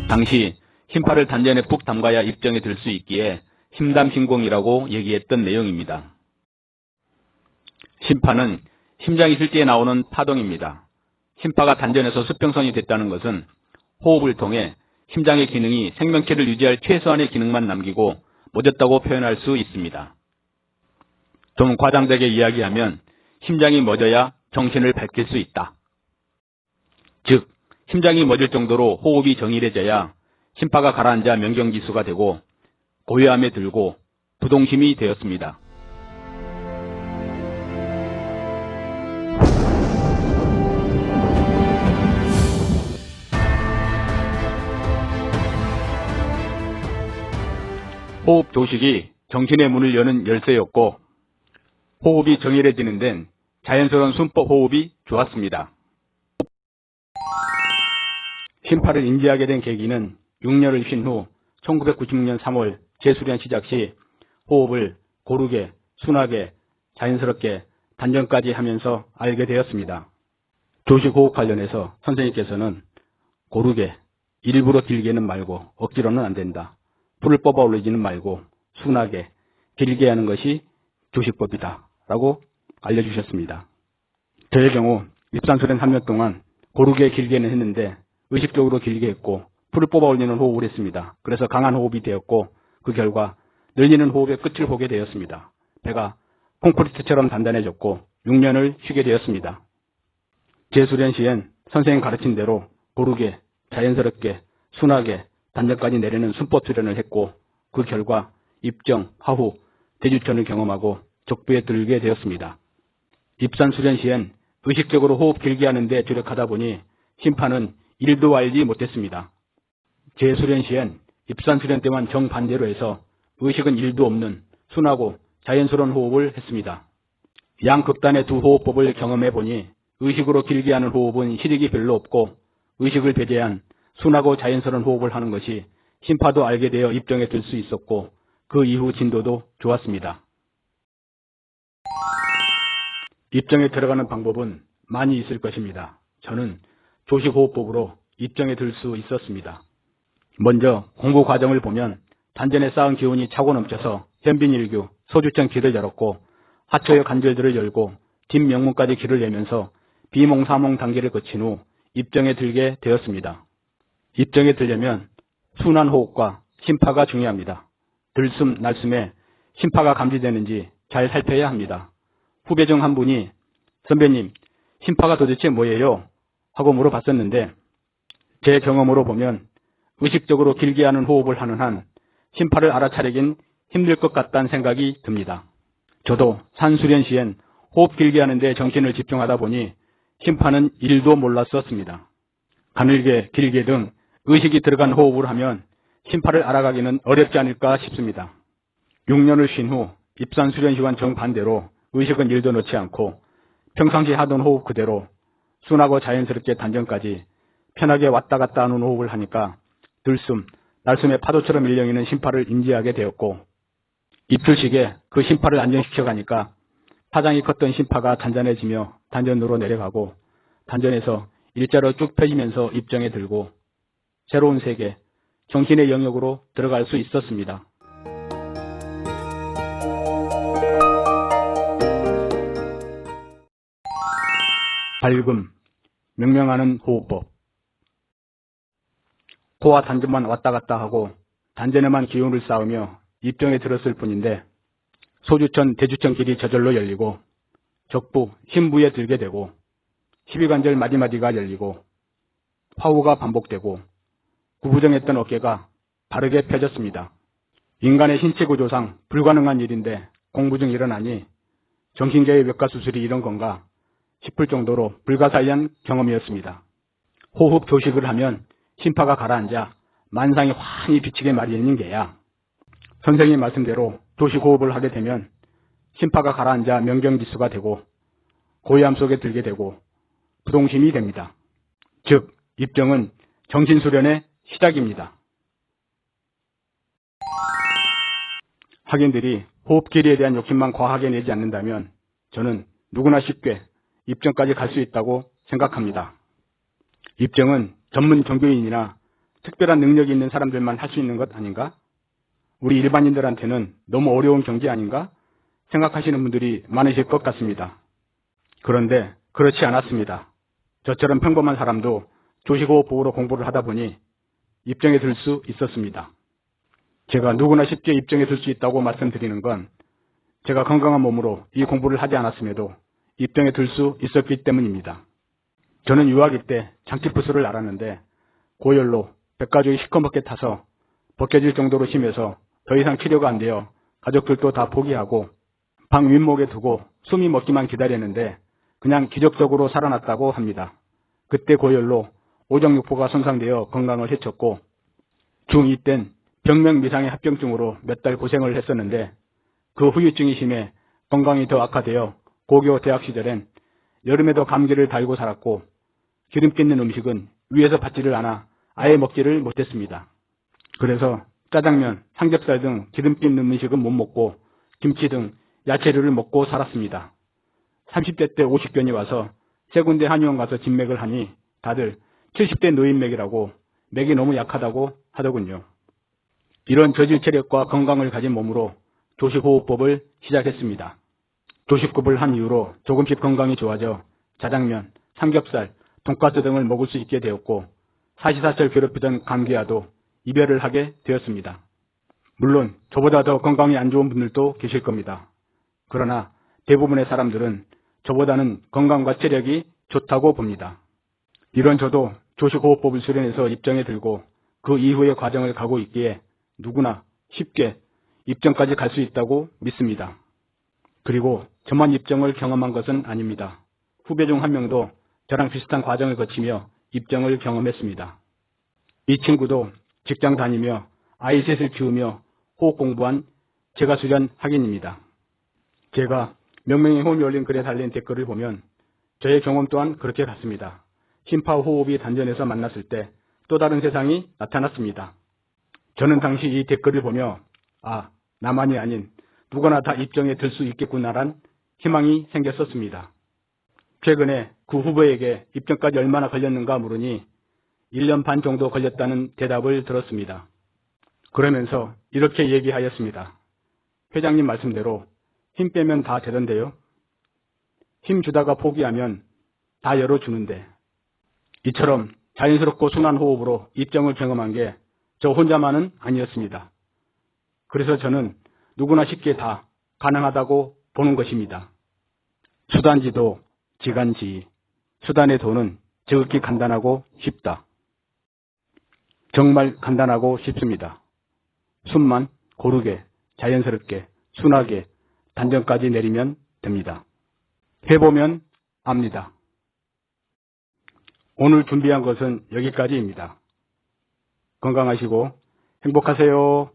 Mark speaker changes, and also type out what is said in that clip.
Speaker 1: 당시 심파를 단전에 푹 담가야 입정에 들 수 있기에 심담신공이라고 얘기했던 내용입니다. 심파는 심장이 쉴 때 나오는 파동입니다. 심파가 단전에서 수평선이 됐다는 것은 호흡을 통해 심장의 기능이 생명체를 유지할 최소한의 기능만 남기고 멎었다고 표현할 수 있습니다. 좀 과장되게 이야기하면 심장이 멎어야 정신을 밝힐 수 있다. 즉, 심장이 멎을 정도로 호흡이 정일해져야 심파가 가라앉아 명경지수가 되고 고요함에 들고 부동심이 되었습니다. 호흡 조식이 정신의 문을 여는 열쇠였고 호흡이 정일해지는 데는 자연스러운 순법 호흡이 좋았습니다. 심파를 인지하게 된 계기는 6년을 쉰 후 1996년 3월 재수련 시작 시 호흡을 고르게, 순하게, 자연스럽게 단전까지 하면서 알게 되었습니다. 조식 호흡 관련해서 선생님께서는 고르게, 일부러 길게는 말고 억지로는 안 된다. 불을 뽑아 올리지는 말고 순하게, 길게 하는 것이 조식법이다 라고 알려주셨습니다. 저의 경우 입산수련 3년 동안 고르게 길게는 했는데 의식적으로 길게 했고 풀을 뽑아 올리는 호흡을 했습니다. 그래서 강한 호흡이 되었고 그 결과 늘리는 호흡의 끝을 보게 되었습니다. 배가 콘크리트처럼 단단해졌고 6년을 쉬게 되었습니다. 재수련 시엔 선생님 가르친 대로 고르게, 자연스럽게, 순하게 단전까지 내리는 순법 수련을 했고 그 결과 입정, 하후, 대주천을 경험하고 적부에 들게 되었습니다. 입산 수련 시엔 의식적으로 호흡 길게 하는데 주력하다 보니 심파는 1도 알지 못했습니다. 재수련 시엔 입산 수련 때만 정반대로 해서 의식은 1도 없는 순하고 자연스러운 호흡을 했습니다. 양극단의 두 호흡법을 경험해 보니 의식으로 길게 하는 호흡은 실익이 별로 없고 의식을 배제한 순하고 자연스러운 호흡을 하는 것이 심파도 알게 되어 입정에 들 수 있었고 그 이후 진도도 좋았습니다. 입정에 들어가는 방법은 많이 있을 것입니다. 저는 조식호흡법으로 입정에 들 수 있었습니다. 먼저 공부 과정을 보면 단전에 쌓은 기운이 차고 넘쳐서 현빈일규, 소주천 길을 열었고 하초의 관절들을 열고 뒷명문까지 길을 내면서 비몽사몽 단계를 거친 후 입정에 들게 되었습니다. 입정에 들려면 순한 호흡과 심파가 중요합니다. 들숨, 날숨에 심파가 감지되는지 잘 살펴야 합니다. 후배 중 한 분이 선배님, 심파가 도대체 뭐예요? 하고 물어봤었는데 제 경험으로 보면 의식적으로 길게 하는 호흡을 하는 한 심파를 알아차리긴 힘들 것 같다는 생각이 듭니다. 저도 산수련 시엔 호흡 길게 하는데 정신을 집중하다 보니 심파는 1도 몰랐었습니다. 가늘게, 길게 등 의식이 들어간 호흡을 하면 심파를 알아가기는 어렵지 않을까 싶습니다. 6년을 쉰 후 입산 수련 시간 정반대로 의식은 1도 넣지 않고 평상시 하던 호흡 그대로 순하고 자연스럽게 단전까지 편하게 왔다 갔다 하는 호흡을 하니까 들숨, 날숨의 파도처럼 일렁이는 심파를 인지하게 되었고 입출식에 그 심파를 안정시켜가니까 파장이 컸던 심파가 잔잔해지며 단전으로 내려가고 단전에서 일자로 쭉 펴지면서 입정에 들고 새로운 세계, 정신의 영역으로 들어갈 수 있었습니다. 밝음, 명명하는 호흡법. 코와 단전만 왔다 갔다 하고 단전에만 기운을 쌓으며 입정에 들었을 뿐인데 소주천, 대주천 길이 저절로 열리고 적부, 심부에 들게 되고 12관절 마디마디가 열리고 화우가 반복되고 구부정했던 어깨가 바르게 펴졌습니다. 인간의 신체 구조상 불가능한 일인데 공부 중 일어나니 정신계의 외과 수술이 이런 건가 싶을 정도로 불가사의한 경험이었습니다. 호흡 조식을 하면 심파가 가라앉아 만상이 환히 비치게 마련인 게야. 선생님 말씀대로 조식 호흡을 하게 되면 심파가 가라앉아 명경지수가 되고 고요함 속에 들게 되고 부동심이 됩니다. 즉 입정은 정신수련의 시작입니다. 학인들이 호흡 길이에 대한 욕심만 과하게 내지 않는다면 저는 누구나 쉽게 입정까지 갈 수 있다고 생각합니다. 입정은 전문 종교인이나 특별한 능력이 있는 사람들만 할 수 있는 것 아닌가? 우리 일반인들한테는 너무 어려운 경기 아닌가? 생각하시는 분들이 많으실 것 같습니다. 그런데 그렇지 않았습니다. 저처럼 평범한 사람도 조식호흡법으로 공부를 하다 보니 입정에 들 수 있었습니다. 제가 누구나 쉽게 입정에 들 수 있다고 말씀드리는 건 제가 건강한 몸으로 이 공부를 하지 않았음에도 입정에 들 수 있었기 때문입니다. 저는 유아기 때 장티푸스를 앓았는데 고열로 백가죽이 시커멓게 타서 벗겨질 정도로 심해서 더 이상 치료가 안 되어 가족들도 다 포기하고 방 윗목에 두고 숨이 멎기만 기다렸는데 그냥 기적적으로 살아났다고 합니다. 그때 고열로 오정육포가 손상되어 건강을 해쳤고 중2 땐 병명미상의 합병증으로 몇 달 고생을 했었는데 그 후유증이 심해 건강이 더 악화되어 고교 대학 시절엔 여름에도 감기를 달고 살았고 기름기 있는 음식은 위에서 받지를 않아 아예 먹지를 못했습니다. 그래서 짜장면, 삼겹살 등 기름기 있는 음식은 못 먹고 김치 등 야채류를 먹고 살았습니다. 30대 때 50견이 와서 세 군데 한의원 가서 진맥을 하니 다들 70대 노인맥이라고 맥이 너무 약하다고 하더군요. 이런 저질 체력과 건강을 가진 몸으로 조식호흡법을 시작했습니다. 조식급을 한 이후로 조금씩 건강이 좋아져 짜장면, 삼겹살, 돈가스 등을 먹을 수 있게 되었고 사시사철 괴롭히던 감기와도 이별을 하게 되었습니다. 물론 저보다 더 건강이 안 좋은 분들도 계실 겁니다. 그러나 대부분의 사람들은 저보다는 건강과 체력이 좋다고 봅니다. 이런 저도 조식호흡법을 수련해서 입정에 들고 그 이후의 과정을 가고 있기에 누구나 쉽게 입정까지 갈 수 있다고 믿습니다. 그리고 저만 입정을 경험한 것은 아닙니다. 후배 중 한 명도 저랑 비슷한 과정을 거치며 입정을 경험했습니다. 이 친구도 직장 다니며 아이 셋을 키우며 호흡 공부한 제가 수련 학인입니다. 제가 몇 명의 호흡이 올린 글에 달린 댓글을 보면 저의 경험 또한 그렇게 같습니다. 심파 호흡이 단전해서 만났을 때 또 다른 세상이 나타났습니다. 저는 당시 이 댓글을 보며 나만이 아닌 누구나 다 입정에 들 수 있겠구나란 희망이 생겼었습니다. 최근에 그 후보에게 입정까지 얼마나 걸렸는가 물으니 1년 반 정도 걸렸다는 대답을 들었습니다. 그러면서 이렇게 얘기하였습니다. 회장님 말씀대로 힘 빼면 다 되던데요. 힘 주다가 포기하면 다 열어주는데. 이처럼 자연스럽고 순한 호흡으로 입정을 경험한 게 저 혼자만은 아니었습니다. 그래서 저는 누구나 쉽게 다 가능하다고 보는 것입니다. 수단지도 지간지, 수단의 도는 지극히 간단하고 쉽다. 정말 간단하고 쉽습니다. 숨만 고르게, 자연스럽게, 순하게 단전까지 내리면 됩니다. 해보면 압니다. 오늘 준비한 것은 여기까지입니다. 건강하시고 행복하세요.